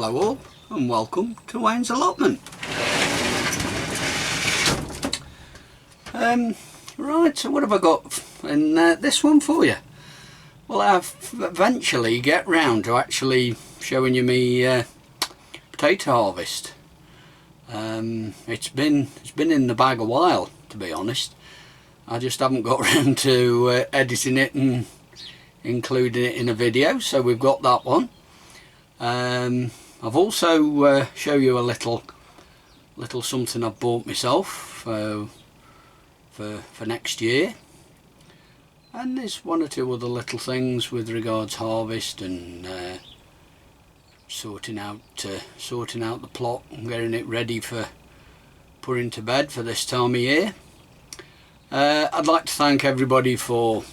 Hello all and welcome to Wayne's Allotment. Right, so what have I got in this one for you? Well, I've eventually get round to actually showing you me potato harvest. It's been in the bag a while, to be honest. I just haven't got round to editing it and including it in a video, so we've got that one. I've also show you a little something I've bought myself for next year, and there's one or two other little things with regards harvest and sorting out the plot and getting it ready for putting to bed for this time of year. I'd like to thank everybody for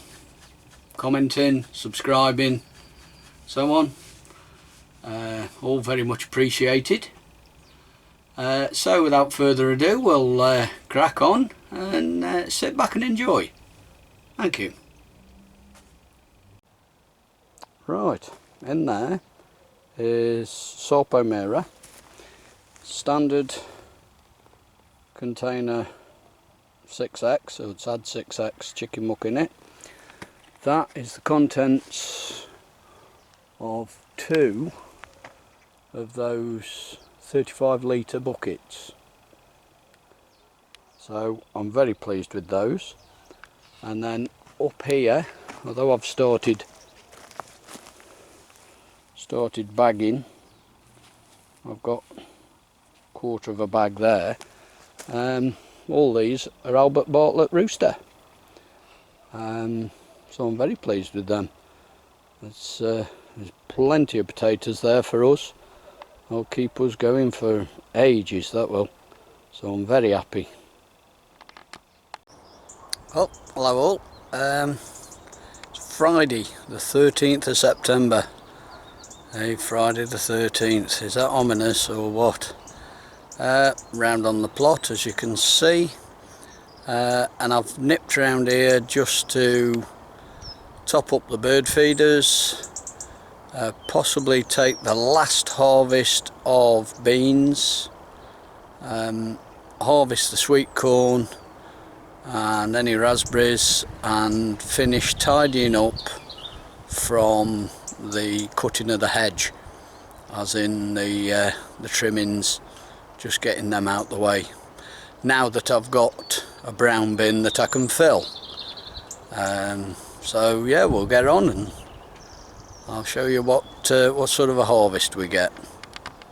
commenting, subscribing, so on. All very much appreciated. So without further ado, we'll crack on and sit back and enjoy. Thank you. Right, in there is Sorpo standard container 6x, so it's had 6x chicken muck in it. That is the contents of 2 of those 35 litre buckets, so I'm very pleased with those. And then up here, although I've started bagging, I've got a quarter of a bag there. All these are Albert Bartlett rooster, so I'm very pleased with them. There's plenty of potatoes there for us. They'll keep us going for ages, that will, so I'm very happy. Well, hello all. It's Friday the 13th of September. Hey, Friday the 13th, is that ominous or what? Round on the plot, as you can see, and I've nipped round here just to top up the bird feeders, possibly take the last harvest of beans, harvest the sweet corn and any raspberries, and finish tidying up from the cutting of the hedge, as in the trimmings, just getting them out the way now that I've got a brown bin that I can fill. So yeah, we'll get on and I'll show you what sort of a harvest we get.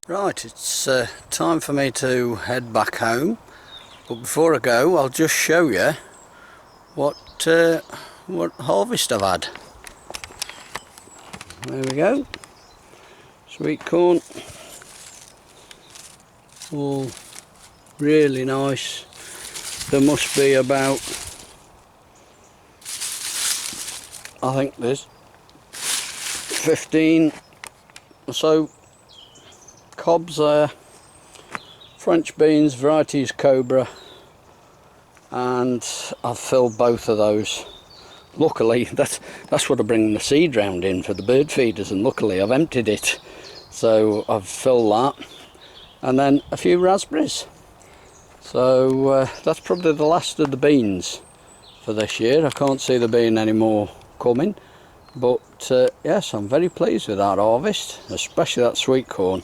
Right, it's time for me to head back home, but before I go I'll just show you what harvest I've had. There we go, sweet corn, all really nice. There must be about, I think there's 15 or so cobs there. French beans, varieties Cobra, and I've filled both of those. Luckily, that's what I bring the seed round in for the bird feeders, and luckily I've emptied it, so I've filled that, and then a few raspberries. So that's probably the last of the beans for this year. I can't see there being any more coming, but yes, I'm very pleased with that harvest, especially that sweet corn.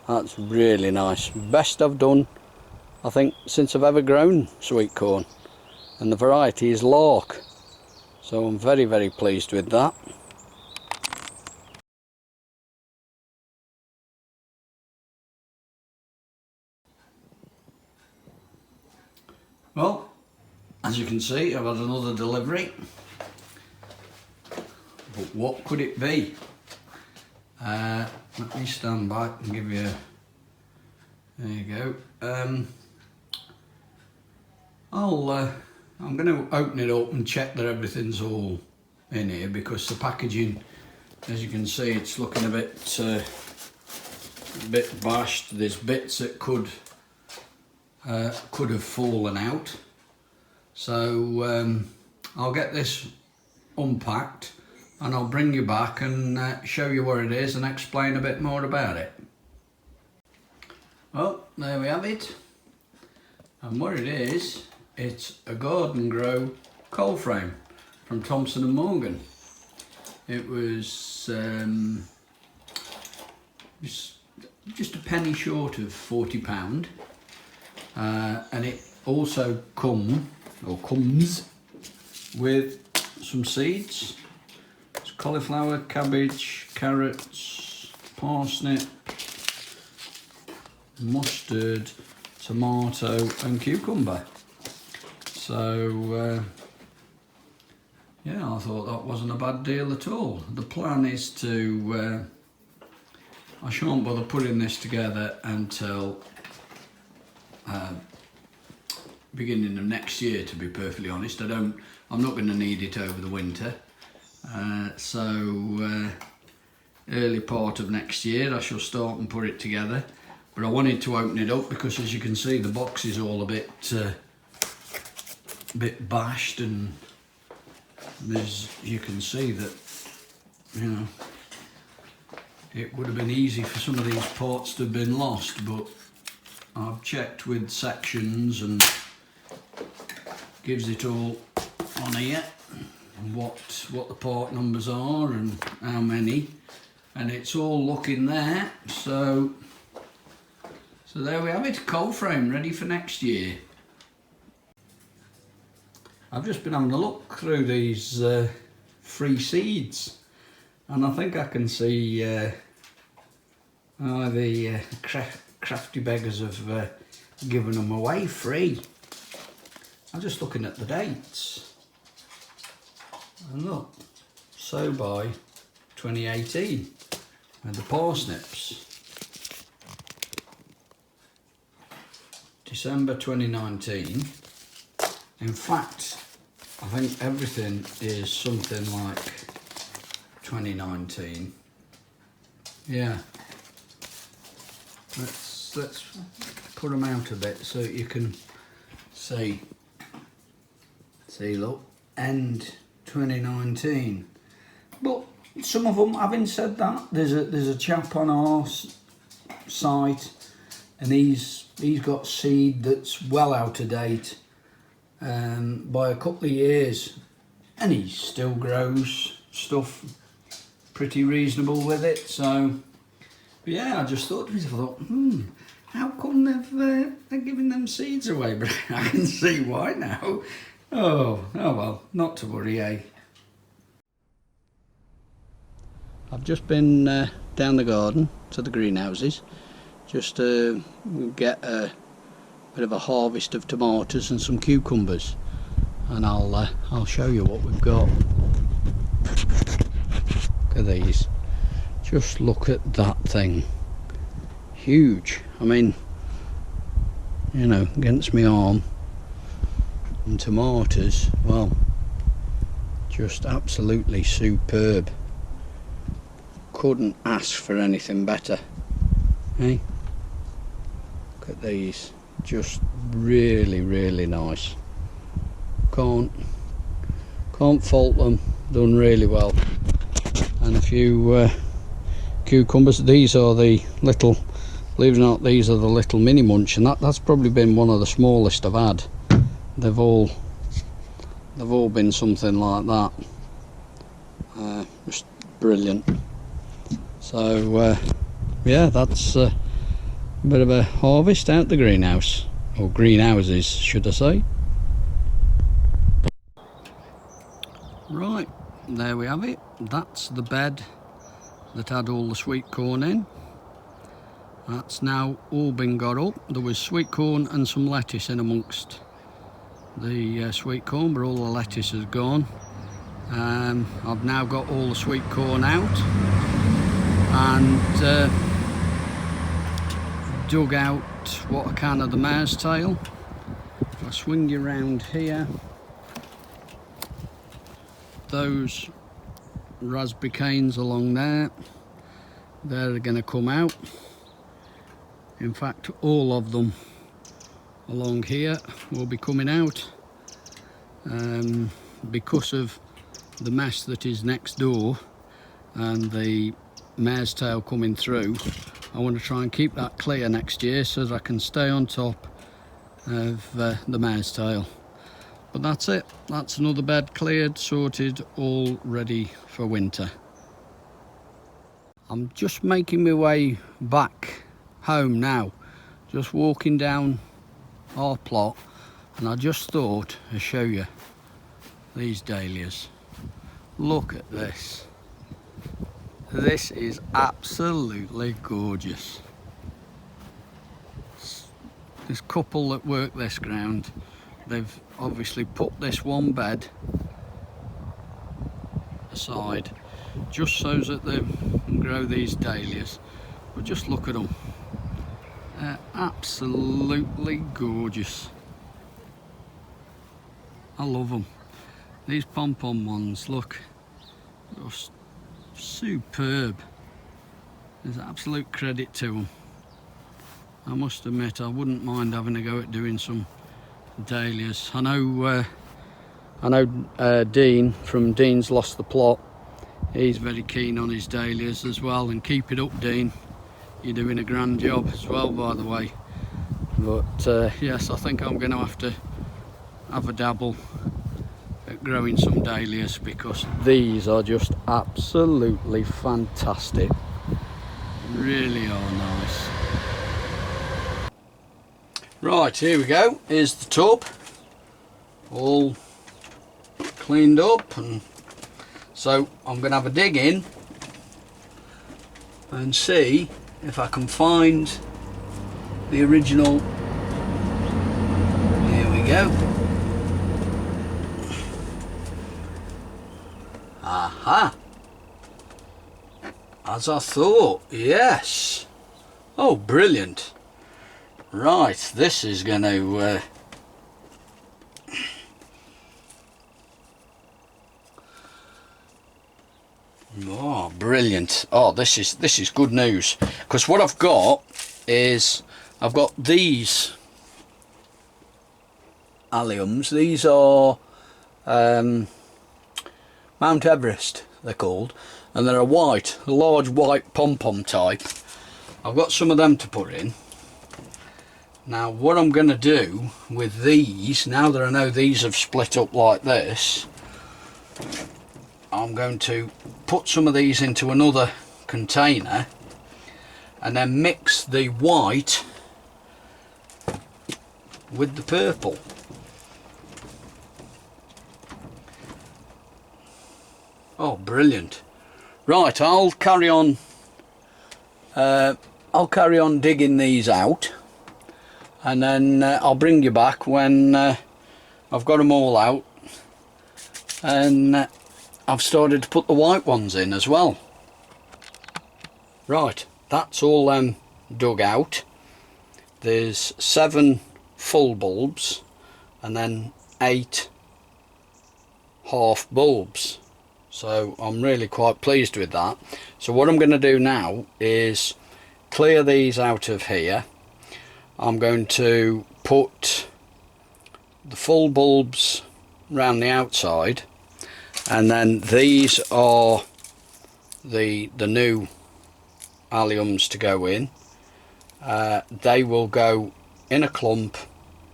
That's really nice, best I've done I think since I've ever grown sweet corn, and the variety is Lark, so I'm very, very pleased with that. Well, as you can see, I've had another delivery, but what could it be? Let me stand back and give you there you go. I'm going to open it up and check that everything's all in here, because the packaging, as you can see, it's looking a bit bashed. There's bits that could have fallen out, so I'll get this unpacked and I'll bring you back and show you what it is and explain a bit more about it. Well, there we have it. And what it is, it's a Garden Grow coal frame from Thompson and Morgan. It was just a penny short of £40, and it also comes with some seeds. It's cauliflower, cabbage, carrots, parsnip, mustard, tomato and cucumber. So yeah, I thought that wasn't a bad deal at all. The plan is to I shan't bother putting this together until beginning of next year, to be perfectly honest. I'm not going to need it over the winter, so early part of next year I shall start and put it together. But I wanted to open it up because, as you can see, the box is all a bit bashed, and you can see that, you know, it would have been easy for some of these parts to have been lost, but I've checked with sections and gives it all on here, what the part numbers are and how many, and it's all looking there. So there we have it, a coal frame ready for next year. I've just been having a look through these free seeds, and I think I can see the crafty beggars have given them away free. I'm just looking at the dates, and look, sow by 2018, and the parsnips, December 2019. In fact, I think everything is something like 2019. Yeah. Let's put them out a bit so you can see. See, look, end 2019. But some of them, having said that, there's a chap on our site, and he's got seed that's well out of date by a couple of years, and he still grows stuff pretty reasonable with it. So yeah, I just thought to myself, how come they're giving them seeds away? But I can see why now. Oh well, not to worry, eh? I've just been down the garden to the greenhouses just to get a bit of a harvest of tomatoes and some cucumbers, and I'll show you what we've got. Look at these. Just look at that thing. Huge. I mean, you know, against my arm. And tomatoes, well, just absolutely superb. Couldn't ask for anything better. Hey, look at these. Just really, really nice. Can't fault them. Done really well. And a few cucumbers. These are the little, believe it or not, these are the little mini munch, and that's probably been one of the smallest I've had. They've all been something like that. Just brilliant. So yeah, that's a bit of a harvest out the greenhouse, or greenhouses should I say. Right, there we have it. That's the bed that had all the sweet corn in. That's now all been got up. There was sweet corn and some lettuce in amongst the sweet corn, but all the lettuce has gone. I've now got all the sweet corn out, and dug out what I can of the mare's tail. If I swing you around here, those raspberry canes along there, they're going to come out. In fact, all of them along here will be coming out, because of the mess that is next door and the mare's tail coming through. I want to try and keep that clear next year so that I can stay on top of the mare's tail. But that's it, that's another bed cleared, sorted, all ready for winter. I'm just making my way back home now, just walking down our plot, and I just thought I'd show you these dahlias. Look at this. This is absolutely gorgeous. This couple that work this ground, they've obviously put this one bed aside just so that they can grow these dahlias. But just look at them. They're absolutely gorgeous. I love them. These pom-pom ones, look, just superb. There's absolute credit to them. I must admit, I wouldn't mind having a go at doing some dahlias. I know Dean from Dean's Lost the Plot. He's very keen on his dahlias as well, and keep it up, Dean. You're doing a grand job as well, by the way. But yes, I think I'm going to have a dabble at growing some dahlias, because these are just absolutely fantastic. Really are nice. Right, here we go. Here's the tub, all cleaned up, and so I'm going to have a dig in and see if I can find the original. Here we go. Aha! As I thought, yes. Oh, brilliant. Right, this is going to oh, brilliant. Oh, this is good news, because what I've got is I've got these alliums. These are Mount Everest, they're called, and they're a large white pom-pom type. I've got some of them to put in. Now what I'm going to do with these, now that I know these have split up like this, I'm going to put some of these into another container and then mix the white with the purple. Oh, brilliant. Right, I'll carry on digging these out, and then I'll bring you back when I've got them all out, and I've started to put the white ones in as well. Right, that's all dug out. There's 7 full bulbs and then 8 half bulbs, so I'm really quite pleased with that. So what I'm going to do now is clear these out of here. I'm going to put the full bulbs round the outside, and then these are the new alliums to go in. They will go in a clump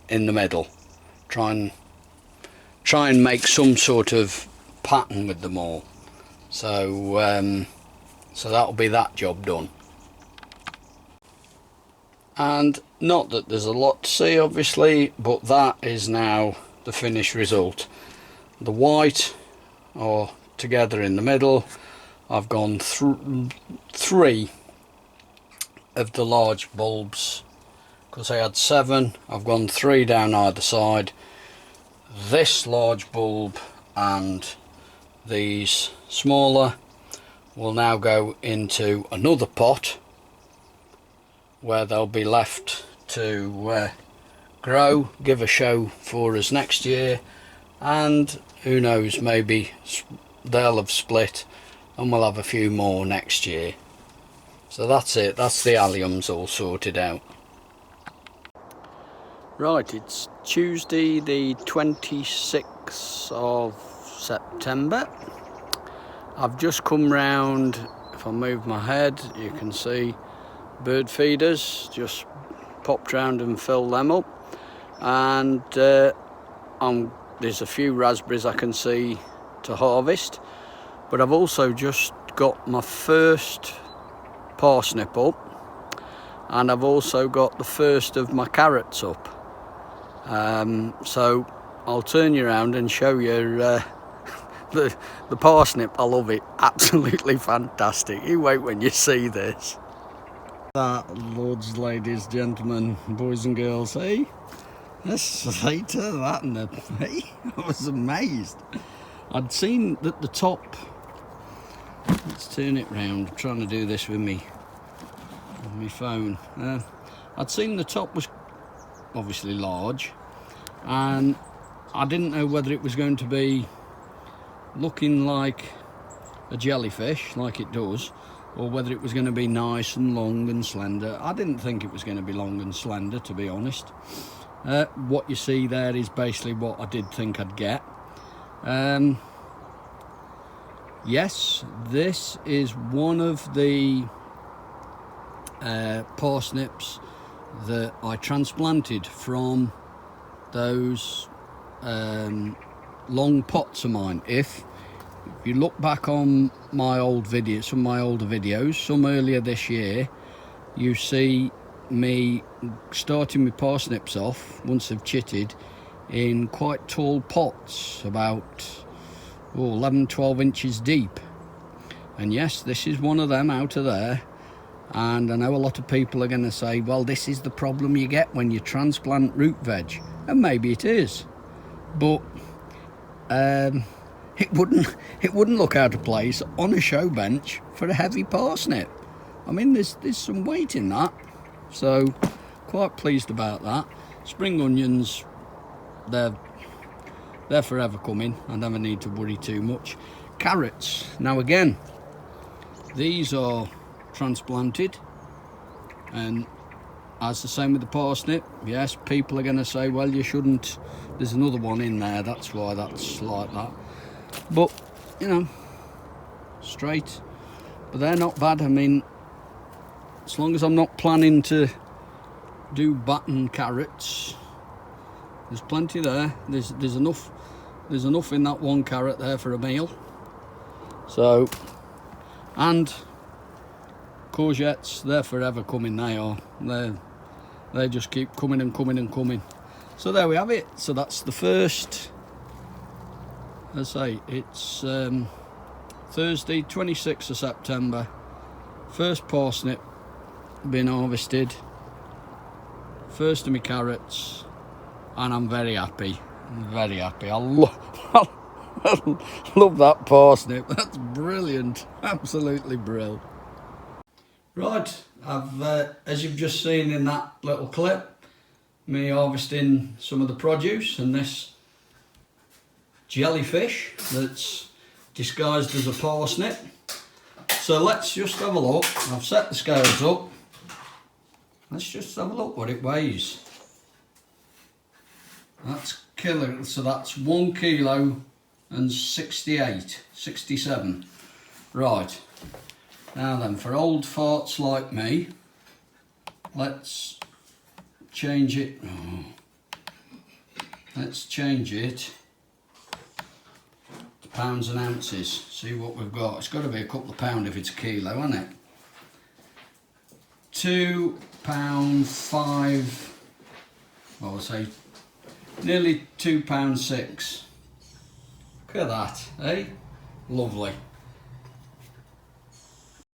in the middle. Try and make some sort of pattern with them all. So so that'll be that job done. And not that there's a lot to see, obviously, but that is now the finished result. The white are together in the middle. I've gone through 3 of the large bulbs, because I had 7. I've gone 3 down either side. This large bulb and these smaller will now go into another pot where they'll be left to grow, give a show for us next year, and who knows, maybe they'll have split and we'll have a few more next year. So that's it, that's the alliums all sorted out. Right, it's Tuesday the 26th of September. I've just come round. If I move my head, you can see bird feeders, just popped round and filled them up. And there's a few raspberries I can see to harvest, but I've also just got my first parsnip up, and I've also got the first of my carrots up. So I'll turn you around and show you the parsnip. I love it, absolutely fantastic. You wait when you see this. That, lords, ladies, gentlemen, boys and girls, hey? Let's say to that, and hey, I was amazed. I'd seen that the top, let's turn it round, I'm trying to do this with me phone. I'd seen the top was obviously large, and I didn't know whether it was going to be looking like a jellyfish, like it does, or whether it was going to be nice and long and slender. I didn't think it was going to be long and slender, to be honest. What you see there is basically what I did think I'd get. Yes, this is one of the parsnips that I transplanted from those long pots of mine. If you look back on my old videos, some of my older videos, some earlier this year, you see me starting my parsnips off, once they've chitted, in quite tall pots, about 11-12 inches deep. And yes, this is one of them out of there. And I know a lot of people are going to say, well, this is the problem you get when you transplant root veg, and maybe it is, but it wouldn't look out of place on a show bench for a heavy parsnip. I mean, there's some weight in that, so quite pleased about that. Spring onions, they're forever coming. I never need to worry too much. Carrots, now again, these are transplanted, and as the same with the parsnip. Yes, people are going to say, well, you shouldn't, there's another one in there, that's why that's like that. But you know, straight, but they're not bad. I mean, as long as I'm not planning to do batten carrots, there's plenty there. There's enough in that one carrot there for a meal. So, and courgettes, they're forever coming. They just keep coming and coming and coming. So there we have it. So that's the first, as I say, it's Thursday 26th of September, first parsnip been harvested, first of my carrots, and I'm very happy, I love that parsnip. That's brilliant, absolutely brilliant. Right, I've as you've just seen in that little clip, me harvesting some of the produce, and this jellyfish that's disguised as a parsnip. So let's just have a look. I've set the scales up. Let's just have a look what it weighs. That's kilo, so that's 1 kilo and 67. Right, now then, for old farts like me, let's change it. Let's change it to pounds and ounces. See what we've got. It's got to be a couple of pound if it's a kilo, isn't it? £2.5. Well, I'll say nearly £2.6. Look at that, eh? Lovely.